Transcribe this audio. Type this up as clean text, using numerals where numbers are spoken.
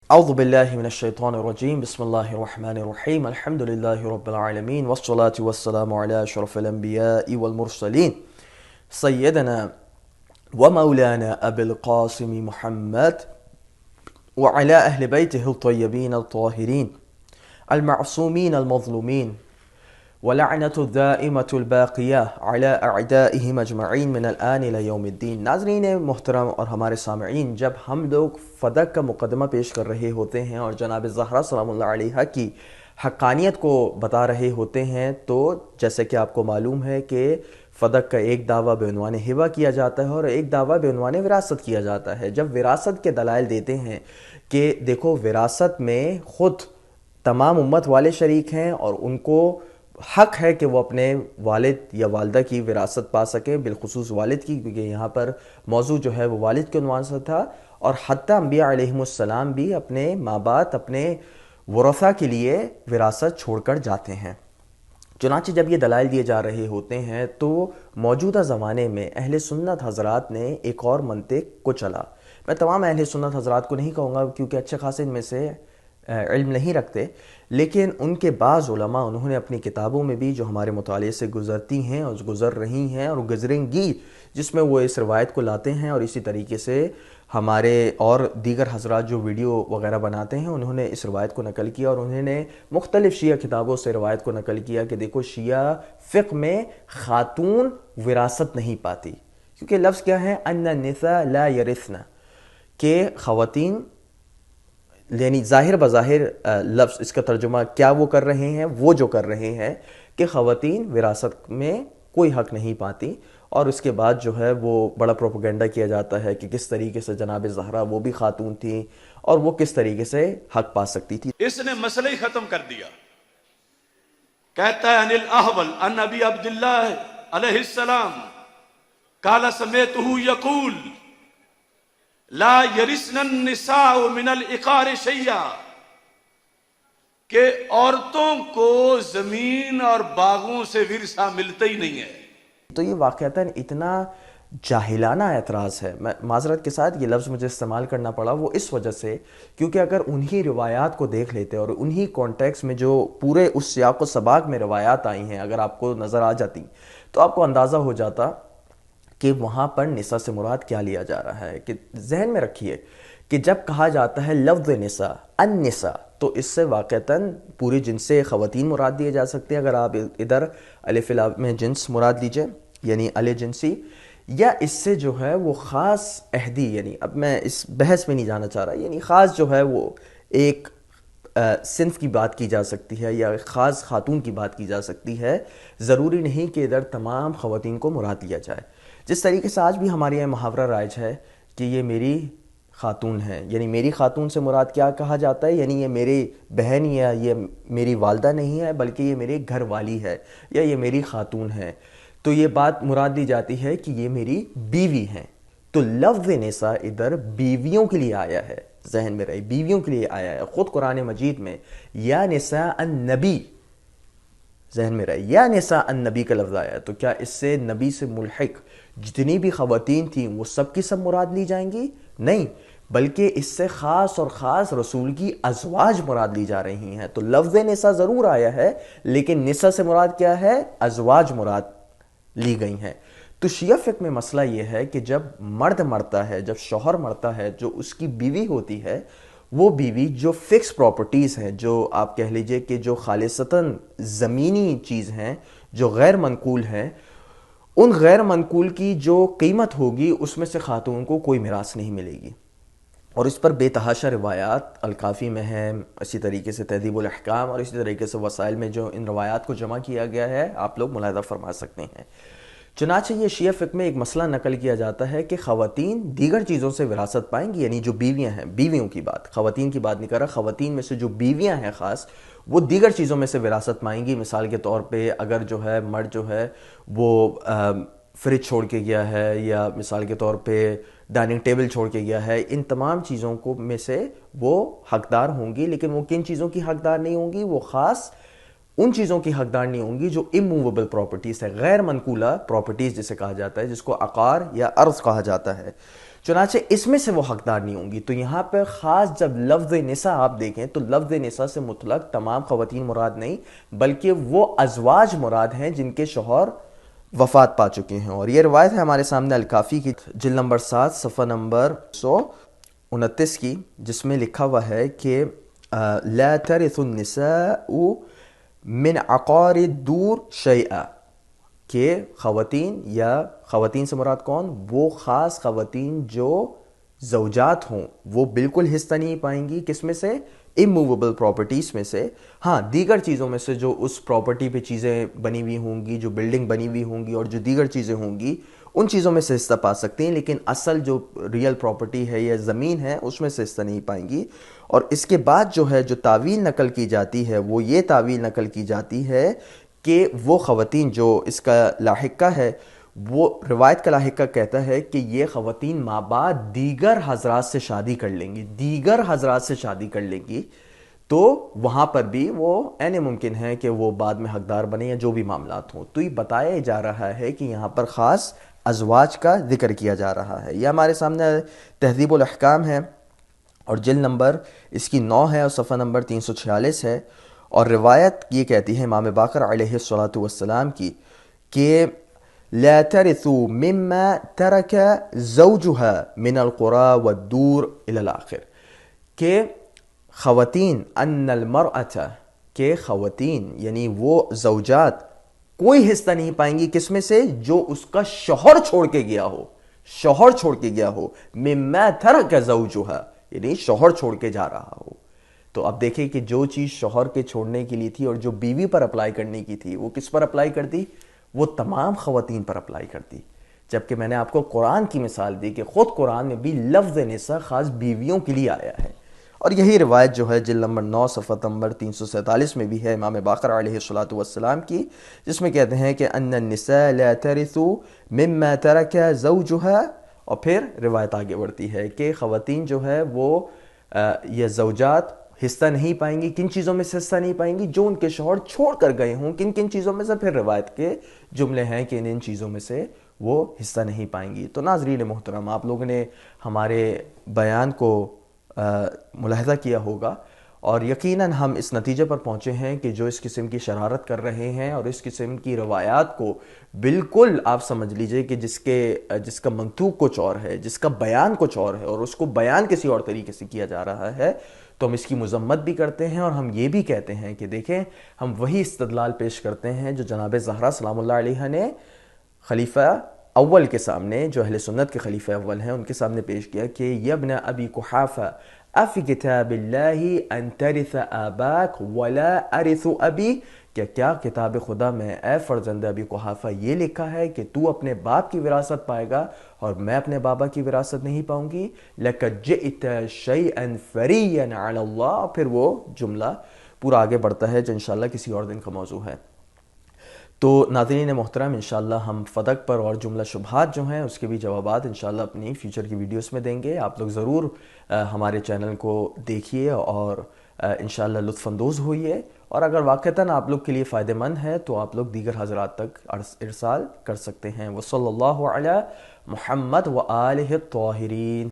أعوذ بالله من الشيطان الرجيم بسم الله الرحمن الرحيم الحمد لله رب العالمين والصلاة والسلام على أشرف الأنبياء والمرسلين سيدنا ومولانا أبي القاسم محمد وعلى أهل بيته الطيبين الطاهرين المعصومين المظلومين ولعنة الدائمة الباقية على اعدائهم اجمعین من الآن الى یوم الدین۔ ناظرین محترم اور ہمارے سامعین، جب ہم لوگ فدق کا مقدمہ پیش کر رہے ہوتے ہیں اور جناب زہرا سلام اللہ علیہا کی حقانیت کو بتا رہے ہوتے ہیں، تو جیسے کہ آپ کو معلوم ہے کہ فدق کا ایک دعویٰ بعنوان ہبہ کیا جاتا ہے اور ایک دعویٰ بعنوان وراثت کیا جاتا ہے۔ جب وراثت کے دلائل دیتے ہیں کہ دیکھو وراثت میں خود تمام امت والے شریک ہیں اور ان کو حق ہے کہ وہ اپنے والد یا والدہ کی وراثت پا سکیں، بالخصوص والد کی، کیونکہ یہاں پر موضوع جو ہے وہ والد کے عنوان سے تھا، اور حتیٰ انبیاء علیہم السلام بھی اپنے ماں باپ، اپنے ورثہ کے لیے وراثت چھوڑ کر جاتے ہیں۔ چنانچہ جب یہ دلائل دیے جا رہے ہوتے ہیں تو موجودہ زمانے میں اہل سنت حضرات نے ایک اور منطق کو چلا۔ میں تمام اہل سنت حضرات کو نہیں کہوں گا کیونکہ اچھے خاصے ان میں سے علم نہیں رکھتے، لیکن ان کے بعض علماء انہوں نے اپنی کتابوں میں بھی جو ہمارے مطالعے سے گزرتی ہیں اور گزر رہی ہیں اور گزریں گی، جس میں وہ اس روایت کو لاتے ہیں، اور اسی طریقے سے ہمارے اور دیگر حضرات جو ویڈیو وغیرہ بناتے ہیں انہوں نے اس روایت کو نقل کیا، اور انہوں نے مختلف شیعہ کتابوں سے روایت کو نقل کیا کہ دیکھو شیعہ فقہ میں خاتون وراثت نہیں پاتی، کیونکہ لفظ کیا ہے، ان النساء لا یرثن، کہ خواتین، یعنی ظاہر بظاہر لفظ اس کا ترجمہ کیا وہ کر رہے ہیں، وہ جو کر رہے ہیں کہ خواتین وراثت میں کوئی حق نہیں پاتی، اور اس کے بعد جو ہے وہ بڑا پروپیگنڈا کیا جاتا ہے کہ کس طریقے سے جناب زہرا وہ بھی خاتون تھیں اور وہ کس طریقے سے حق پا سکتی تھی۔ اس نے مسئلہ ہی ختم کر دیا۔ کہتا ہے ان الاحول ان ابی عبداللہ علیہ السلام قال سمعتہ یقول لا یرثن النساء من العقار شیئا، کہ عورتوں کو زمین اور باغوں سے ورثہ ملتا ہی نہیں ہے۔ تو یہ واقعتاً اتنا جاہلانہ اعتراض ہے، میں معذرت کے ساتھ یہ لفظ مجھے استعمال کرنا پڑا، وہ اس وجہ سے کیونکہ اگر انہی روایات کو دیکھ لیتے اور انہی کانٹیکس میں جو پورے اس سیاق و سباق میں روایات آئی ہیں اگر آپ کو نظر آ جاتی تو آپ کو اندازہ ہو جاتا کہ وہاں پر نساء سے مراد کیا لیا جا رہا ہے۔ کہ ذہن میں رکھیے کہ جب کہا جاتا ہے لفظ نساء، النساء، تو اس سے واقعتاً پوری جنس سے خواتین مراد دیے جا سکتے ہیں، اگر آپ ادھر الف لام میں جنس مراد لیجئے یعنی ال جنسی، یا اس سے جو ہے وہ خاص عہدی، یعنی اب میں اس بحث میں نہیں جانا چاہ رہا، یعنی خاص جو ہے وہ ایک صنف کی بات کی جا سکتی ہے یا خاص خاتون کی بات کی جا سکتی ہے، ضروری نہیں کہ ادھر تمام خواتین کو مراد لیا جائے۔ جس طریقے سے آج بھی ہمارے یہاں محاورہ رائج ہے کہ یہ میری خاتون ہے، یعنی میری خاتون سے مراد کیا کہا جاتا ہے، یعنی یہ میری بہن یا یہ میری والدہ نہیں ہے بلکہ یہ میری گھر والی ہے یا یہ میری خاتون ہے، تو یہ بات مراد لی جاتی ہے کہ یہ میری بیوی ہیں۔ تو لفظ نساء ادھر بیویوں کے لیے آیا ہے، ذہن میں رہے، بیویوں کے لیے آیا ہے۔ خود قرآن مجید میں یا نساء النبی، ذہن میں رہے، یا نساء النبی کا لفظ آیا ہے، تو کیا اس سے نبی سے ملحق جتنی بھی خواتین تھیں وہ سب کی سب مراد لی جائیں گی؟ نہیں، بلکہ اس سے خاص اور خاص رسول کی ازواج مراد لی جا رہی ہیں۔ تو لفظ نساء ضرور آیا ہے لیکن نساء سے مراد کیا ہے؟ ازواج مراد لی گئی ہیں۔ تو شیعہ فقہ میں مسئلہ یہ ہے کہ جب مرد مرتا ہے، جب شوہر مرتا ہے، جو اس کی بیوی ہوتی ہے، وہ بیوی جو فکس پراپرٹیز ہیں، جو آپ کہہ لیجئے کہ جو خالصتاً زمینی چیز ہیں، جو غیر منقول ہیں، ان غیر منقول کی جو قیمت ہوگی اس میں سے خاتون کو کوئی میراث نہیں ملے گی، اور اس پر بے تحاشا روایات الکافی میں ہیں، اسی طریقے سے تہذیب الاحکام اور اسی طریقے سے وسائل میں جو ان روایات کو جمع کیا گیا ہے آپ لوگ ملاحظہ فرما سکتے ہیں۔ چنانچہ یہ شیعہ فقہ میں ایک مسئلہ نقل کیا جاتا ہے کہ خواتین دیگر چیزوں سے وراثت پائیں گی، یعنی جو بیویاں ہیں، بیویوں کی بات، خواتین کی بات نہیں کر رہا، خواتین میں سے جو بیویاں ہیں خاص، وہ دیگر چیزوں میں سے وراثت پائیں گی۔ مثال کے طور پہ اگر جو ہے مرد جو ہے وہ فریج چھوڑ کے گیا ہے، یا مثال کے طور پہ ڈائننگ ٹیبل چھوڑ کے گیا ہے، ان تمام چیزوں کو میں سے وہ حقدار ہوں گی، لیکن وہ کن چیزوں کی حقدار نہیں ہوں گی؟ وہ خاص ان چیزوں کی حقدار نہیں ہوں گی جو اموویبل پراپرٹیز ہے، غیر منقولہ پراپرٹیز جسے کہا جاتا ہے، جس کو عقار یا ارض کہا جاتا ہے۔ چنانچہ اس میں سے وہ حقدار نہیں ہوں گی. تو یہاں پہ خاص جب لفظ نساء آپ دیکھیں تو لفظ نساء سے مطلق تمام خواتین مراد نہیں بلکہ وہ ازواج مراد ہیں جن کے شوہر وفات پا چکے ہیں. اور یہ روایت ہے ہمارے سامنے الکافی کی جلد نمبر 7 صفحہ نمبر 129 کی، جس میں لکھا ہوا ہے کہ لا ترث النساء من عقار الدور شیئا، کہ خواتین یا خواتین سے مراد کون؟ وہ خاص خواتین جو زوجات ہوں وہ بالکل حصہ نہیں پائیں گی. کس میں سے؟ اموویبل پراپرٹیز میں سے. ہاں دیگر چیزوں میں سے جو اس پراپرٹی پہ چیزیں بنی ہوئی ہوں گی، جو بلڈنگ بنی ہوئی ہوں گی اور جو دیگر چیزیں ہوں گی ان چیزوں میں سے حصہ پا سکتی ہیں، لیکن اصل جو ریئل پراپرٹی ہے یا زمین ہے اس میں سے حصہ نہیں پائیں گی. اور اس کے بعد جو ہے جو تعویل نقل کی جاتی ہے وہ یہ تعویل نقل کی جاتی ہے کہ وہ خواتین جو اس کا لاحقہ ہے، وہ روایت کا لاحقہ کہتا ہے کہ یہ خواتین ماں بعد دیگر حضرات سے شادی کر لیں گی، دیگر حضرات سے شادی کر لیں گی، تو وہاں پر بھی وہ عین ممکن ہے کہ وہ بعد میں حقدار بنے یا جو بھی معاملات ہوں. تو یہ بتایا جا رہا ہے کہ یہاں پر خاص ازواج کا ذکر کیا جا رہا ہے. یہ ہمارے سامنے تہذیب الاحکام ہے اور جلد نمبر اس کی 9 ہے اور صفحہ نمبر 346 ہے. اور روایت یہ کہتی ہے امام باقر علیہ الصلوۃ والسلام کی کہ لا ترث مما ترک زوجها من القرى والدور الى الاخر، کہ خواتین ان المرأة، کہ خواتین یعنی وہ زوجات کوئی حصہ نہیں پائیں گی کس میں سے؟ جو اس کا شوہر چھوڑ کے گیا ہو، شوہر چھوڑ کے گیا ہو. مما ترک زوجها یعنی شوہر چھوڑ کے جا رہا ہو. تو اب دیکھیں کہ جو چیز شوہر کے چھوڑنے کے لیے تھی اور جو بیوی پر اپلائی کرنے کی تھی وہ کس پر اپلائی کرتی؟ وہ تمام خواتین پر اپلائی کرتی. جبکہ میں نے آپ کو قرآن کی مثال دی کہ خود قرآن میں بھی لفظ نساء خاص بیویوں کے لیے آیا ہے. اور یہی روایت جو ہے جلد نمبر 9 صفحہ نمبر 347 میں بھی ہے امام باقر علیہ الصلوۃ والسلام کی، جس میں کہتے ہیں کہ ان النساء لا ترث مما ترک زوجها. اور پھر روایت آگے بڑھتی ہے کہ خواتین جو ہے وہ یہ زوجات حصہ نہیں پائیں گی. کن چیزوں میں سے حصہ نہیں پائیں گی؟ جو ان کے شوہر چھوڑ کر گئے ہوں. کن کن چیزوں میں سے؟ پھر روایت کے جملے ہیں کہ ان چیزوں میں سے وہ حصہ نہیں پائیں گی. تو ناظرین محترم، آپ لوگوں نے ہمارے بیان کو ملاحظہ کیا ہوگا اور یقیناً ہم اس نتیجے پر پہنچے ہیں کہ جو اس قسم کی شرارت کر رہے ہیں اور اس قسم کی روایات کو بالکل آپ سمجھ لیجئے کہ جس کا منطوق کچھ اور ہے، جس کا بیان کچھ اور ہے اور اس کو بیان کسی اور طریقے سے کیا جا رہا ہے، تو ہم اس کی مذمت بھی کرتے ہیں. اور ہم یہ بھی کہتے ہیں کہ دیکھیں ہم وہی استدلال پیش کرتے ہیں جو جناب زہرا سلام اللہ علیہ نے خلیفہ اول کے سامنے، جو اہل سنت کے خلیفہ اول ہیں، ان کے سامنے پیش کیا کہ یبن ابی قحافہ افی کتاب اللہ ان ترث آباک ولا ارث ابی، کیا کتاب خدا میں اے فرزند ابی قحافہ یہ لکھا ہے کہ تو اپنے باپ کی وراثت پائے گا اور میں اپنے بابا کی وراثت نہیں پاؤں گی؟ لقد جئت شیئا فریا علی اللہ. پھر وہ جملہ پورا آگے بڑھتا ہے جو انشاءاللہ کسی اور دن کا موضوع ہے. تو ناظرین محترم، انشاءاللہ ہم فدق پر اور جملہ شبہات جو ہیں اس کے بھی جوابات انشاءاللہ اپنی فیوچر کی ویڈیوز میں دیں گے. آپ لوگ ضرور ہمارے چینل کو دیکھیے اور انشاءاللہ لطف اندوز ہوئیے، اور اگر واقعتاً آپ لوگ کے لیے فائدہ مند ہے تو آپ لوگ دیگر حضرات تک ارسال کر سکتے ہیں. وصلی اللہ علی محمد و آلہ الطاہرین.